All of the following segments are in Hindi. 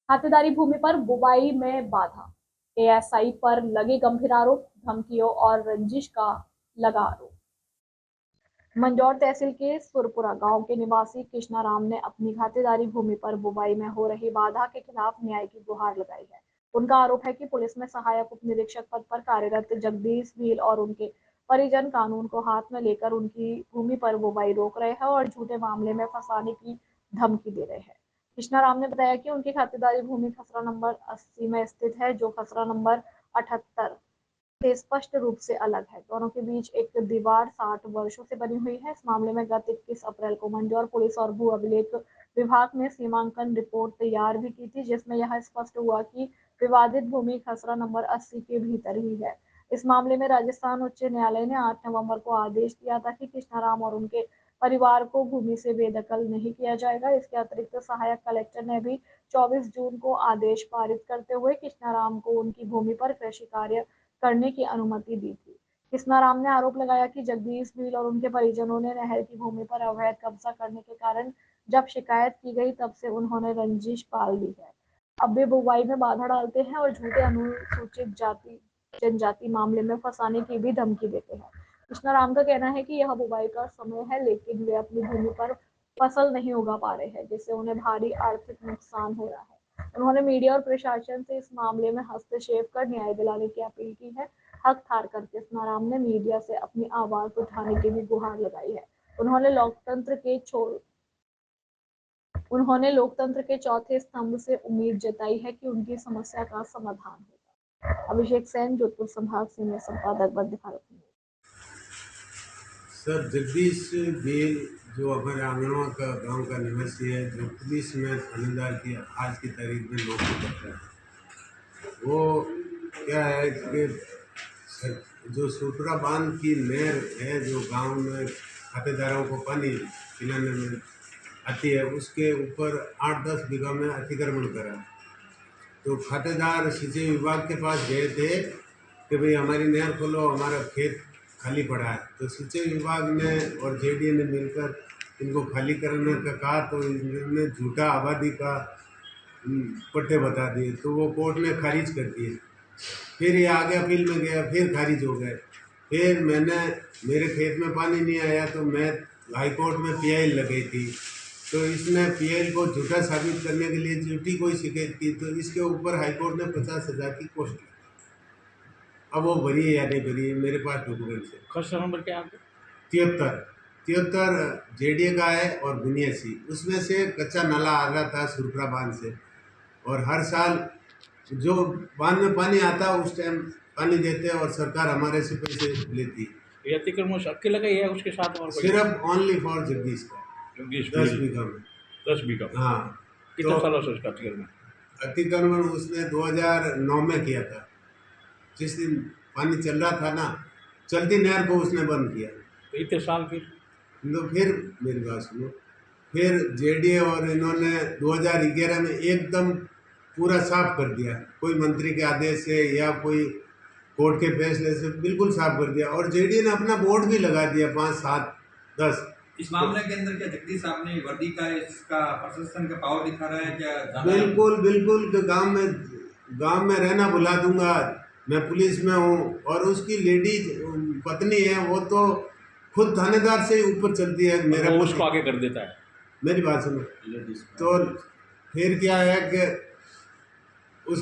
खातेदारी भूमि पर बुवाई में बाधा। एएसआई पर लगे गंभीर आरोप, धमकियों और रंजिश का लगा आरोप। मंदसौर तहसील के सुरपुरा गांव के निवासी कृष्णाराम ने अपनी खातेदारी भूमि पर बुवाई में हो रही बाधा के खिलाफ न्याय की गुहार लगाई है। उनका आरोप है कि पुलिस में सहायक उप निरीक्षक पद पर कार्यरत जगदीश भील और उनके परिजन कानून को हाथ में लेकर उनकी भूमि पर बुवाई रोक रहे हैं और झूठे मामले में फंसाने की धमकी दे रहे हैं। कृष्णाराम ने बताया कि उनकी खातेदारी भूमि खसरा नंबर 80 में स्थित है, जो खसरा नंबर 78 से स्पष्ट रूप से अलग है। दोनों के बीच एक दीवार 60 वर्षों से बनी हुई है। इस मामले में गत 21 अप्रैल को मंदसौर पुलिस और भू अभिलेख विभाग ने सीमांकन रिपोर्ट तैयार भी की थी, जिसमें यह स्पष्ट हुआ कि विवादित भूमि खसरा नंबर 80 के भीतर ही है। इस मामले में राजस्थान उच्च न्यायालय ने 8 नवंबर को आदेश दिया था कि कृष्णाराम और उनके परिवार को भूमि से बेदखल नहीं किया जाएगा। इसके अतिरिक्त सहायक कलेक्टर ने भी 24 जून को आदेश पारित करते हुए कृष्णाराम को उनकी भूमि पर कृषि कार्य करने की अनुमति दी थी। कृष्णाराम ने आरोप लगाया कि जगदीश भील और उनके परिजनों ने नहर की भूमि पर अवैध कब्जा करने के कारण जब शिकायत की गई तब से उन्होंने रंजिश पाल ली है। अब वे बुवाई में बाधा डालते हैं और झूठे अनुसूचित जाति जनजाति मामले में फंसाने की भी धमकी देते हैं। कृष्णाराम का कहना है कि यह बुवाई का समय है, लेकिन वे अपनी भूमि पर फसल नहीं उगा पा रहे हैं, जिससे उन्हें भारी आर्थिक नुकसान हो रहा है। उन्होंने मीडिया और प्रशासन से इस मामले में हस्तक्षेप कर न्याय दिलाने की अपील की है। हक हार कर कृष्णाराम ने मीडिया से अपनी आवाज उठाने की भी गुहार लगाई है। उन्होंने लोकतंत्र के चौथे स्तंभ से उम्मीद जताई है कि उनकी समस्या का समाधान होगा। अभिषेक सेन, जोधपुर संभाग सीनियर संपादक, बद्ध भारत न्यूज। सर, जगदीश बेल जो हमारे आंगनवा का गांव का निवासी है, जो पुलिस में थानेदार की आज की तारीख में नौकरी करता है, वो क्या है कि जो सुरपुरा बांध की नहर है, जो गांव में खातेदारों को पानी पिलाने में आती है, उसके ऊपर 8-10 बीघा में अतिक्रमण करा। तो खातेदार सिंचाई विभाग के पास गए थे कि भाई हमारी नहर खोलो, हमारा खेत खाली पड़ा है। तो सिंचाई विभाग ने और जेडीए ने मिलकर इनको खाली करने का कहा, तो इन्होंने झूठा आबादी का पट्टे बता दिए, तो वो कोर्ट ने खारिज कर दिए। फिर ये आगे अपील में गया, फिर खारिज हो गए। फिर मेरे खेत में पानी नहीं आया तो मैं हाई कोर्ट में पीआई लगाई थी, तो इसने पीआई को झूठा साबित करने के लिए झूठी कोई शिकायत की, तो इसके ऊपर हाई कोर्ट ने 50,000 की कोस्ट की। अब वो भरी है या नहीं भरी है, मेरे पास डॉक्यूमेंट है। खसरा नंबर क्या है? 73 जेडीए का है और 89 उसमें से कच्चा नाला आ रहा था सुरपुरा बांध से, और हर साल जो बांध में पानी आता है उस टाइम पानी देते हैं और सरकार हमारे से पैसे लेती है। ये अतिक्रमण सबके लगा है, उसके साथ और कोई? सिर्फ ओनली फॉर जगदीश का, जगदीश 10 भील, बीघा में। 10 बीघा। हाँ, कितने तो सालों से उसका अतिक्रमण? अतिक्रमण उसने 2009 में किया था। जिस दिन पानी चल रहा था ना, चलती नहर को उसने बंद किया। तो इतने साल फिर? तो फिर मेरी बात सुनो, फिर जेडीए और इन्होंने 2011 में एकदम पूरा साफ कर दिया, कोई मंत्री के आदेश से या कोई कोर्ट के फैसले से बिल्कुल साफ कर दिया। और जेडीए ने अपना बोर्ड भी लगा दिया 5, 7, 10। इस मामले के अंदर क्या जगदीश साहब ने वर्दी का इसका प्रशासन का पावर दिखा रहा है क्या? बिल्कुल बिल्कुल, कि गांव में रहना बुला दूंगा, मैं पुलिस में हूँ। और उसकी लेडीज पत्नी है, वो तो खुद थानेदार से ही ऊपर चलती है। मेरा वो उसको आगे कर देता है। मेरी बात सुनो, तो फिर क्या है कि उस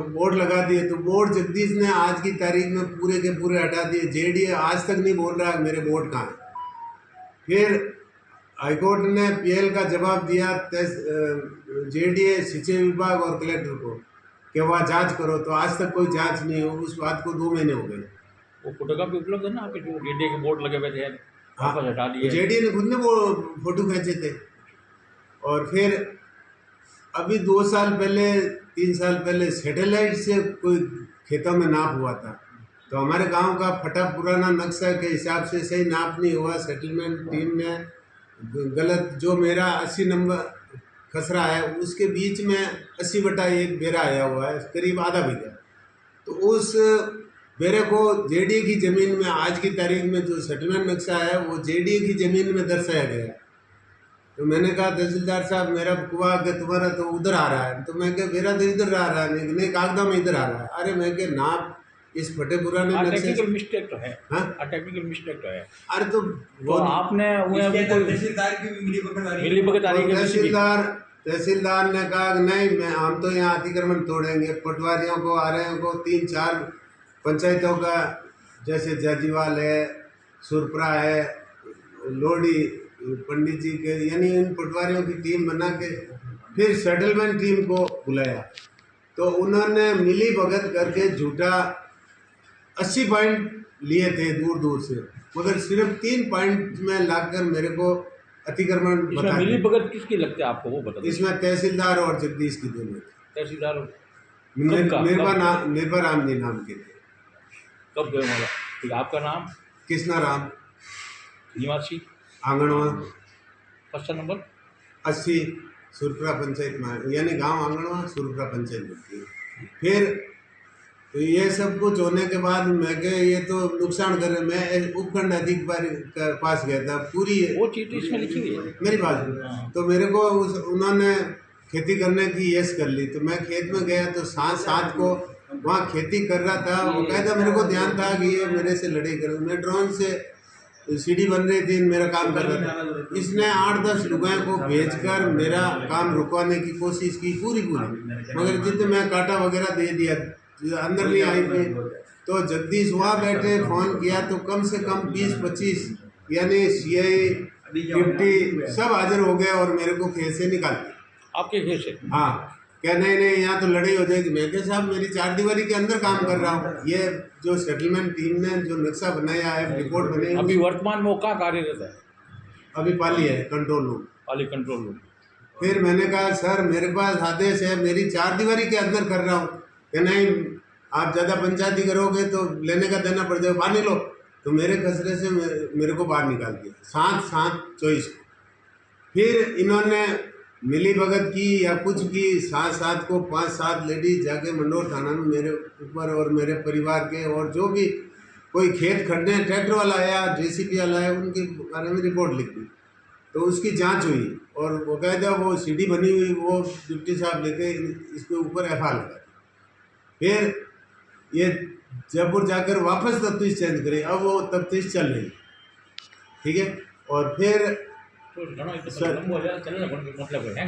बोर्ड लगा दिए, तो बोर्ड जगदीश ने आज की तारीख में पूरे के पूरे हटा दिए। जेडीए आज तक नहीं बोल रहा मेरे बोर्ड कहाँ है। फिर हाईकोर्ट ने पीएल का जवाब दिया जेडीए, सिंचाई विभाग और कलेक्टर को कि वह जांच करो, तो आज तक कोई जांच नहीं हो। उस बात को 2 महीने हो गए। वो फोटोकॉपी उपलब्ध है ना आपके, जो जेडीए के बोर्ड लगे हुए थे, वापस हटा दिए। जेडीए ने खुद ने वो फोटो खींचे थे। और फिर अभी 2 साल पहले, 3 साल पहले सैटेलाइट से कोई खेतों में नाप हुआ था, तो हमारे गांव का फटा पुराना नक्शा के हिसाब से सही नाप नहीं हुआ। सेटलमेंट टीम ने गलत, जो मेरा 80 नंबर खसरा है उसके बीच में 80/1 बेरा आया हुआ है, करीब आधा बीघा। तो उस बेरे को जेडीए की ज़मीन में आज की तारीख में जो सेटलमेंट नक्शा है वो जेडीए की ज़मीन में दर्शाया गया है। तो मैंने कहा तहसीलदार साहब मेरा कुआ के तुम्हारा तो उधर आ रहा है, तो मैं कहा मेरा तो इधर आ रहा है, नहीं कागदा में इधर आ रहा है। अरे मैं कहा नाप इस फतेहपुरा ने मेरे से टेक्निकल मिस्टेक तो है। हाँ टेक्निकल मिस्टेक तो है। अरे तो वो आपने इसके अंदर तहसीलदार की भी मिलीभगत आ रही है। मिलीभगत आ रही है किसी की? तहसीलदार ने कहा कि नहीं मैं हम तो यहाँ अतिक्रमण तोड़ेंगे, पटवारियों को आ रहे हैं को 3-4 पंचायतों का जैसे जाजीवाल है, सुरपुरा है, लोडी पंडित जी के, यानी इन पटवारियों की टीम बना के फिर सेटलमेंट टीम को बुलाया। तो उन्होंने मिली भगत करके झूठा 80 पॉइंट लिए थे दूर दूर से, मगर सिर्फ 3 पॉइंट में लाकर मेरे को अतिक्रमण बता मिली भगत किसकी लगती है आपको वो बता दो। इसमें तहसीलदार और जगदीश की दोनों तहसीलदार निर्भा राम जी नाम के थे। कब गए वाला? ठीक, आपका नाम? कृष्णा राम, निवासी आंगणवा, फर्स्ट नंबर 80 सुरपुरा पंचायत में, यानी गांव आंगणवा सुरपुरा पंचायत लगती है। फिर तो ये सब कुछ होने के बाद मैं कह ये तो नुकसान कर रहे, मैं उपखंड अधिकारी के पास गया था, पूरी वो चीज़ तो इसमें लिखी हुई है मेरी बात। तो मेरे को उन्होंने खेती करने की यस कर ली, तो मैं खेत में गया तो साथ को वहाँ खेती कर रहा था। वो कहता मेरे को ध्यान था कि ये मेरे से लड़ाई कर, मैं ड्रोन से सीढ़ी बन रही थी, मेरा काम कर रहा था। इसने 8-10 लुगाइयों को भेजकर मेरा काम रुकवाने की कोशिश की पूरी, मगर जितने मैं कांटा वगैरह दे दिया, अंदर नहीं आई थी। तो जगदीश वहाँ बैठे, फोन किया तो कम से कम 20-25 यानी CI 50 सब हाजिर हो गए और मेरे को खेत से निकाल दिया। आपके खेत से? हाँ, क्या नहीं यहाँ तो लड़ाई हो जाएगी। मैं कहा साहब मेरी 4 दीवारी के अंदर काम कर रहा हूँ, ये जो सेटलमेंट टीम ने जो नक्शा बनाया है, रिपोर्ट बनाई है, अभी वर्तमान में वो कहाँ कार्यरत है? अभी पाली है कंट्रोल रूम। पाली कंट्रोल रूम। फिर मैंने कहा सर मेरे पास आदेश है, मेरी 4 दीवारी के अंदर कर रहा हूँ, कि नहीं आप ज़्यादा पंचायती करोगे तो लेने का देना पड़ जाएगा, बाहर निकलो। तो मेरे खसरे से मेरे को बाहर निकाल दिया 7/7/24 को। फिर इन्होंने मिली भगत की या कुछ की, 7/7 को 5-7 लेडीज जाके मंडोर थाना में मेरे ऊपर और मेरे परिवार के, और जो भी कोई खेत खड्डे ट्रैक्टर वाला आया, JCB वाला आया, उनके बारे में रिपोर्ट लिख दी। तो उसकी जांच हुई और बाकायदा वो सीढ़ी बनी हुई वो डिप्टी साहब लेके इसके ऊपर FIR लगा। फिर ये जयपुर जाकर वापस तफ्तीश चेंज करी, अब वो तफ्तीश चल रही, ठीक है। और फिर तो घणो मतलब है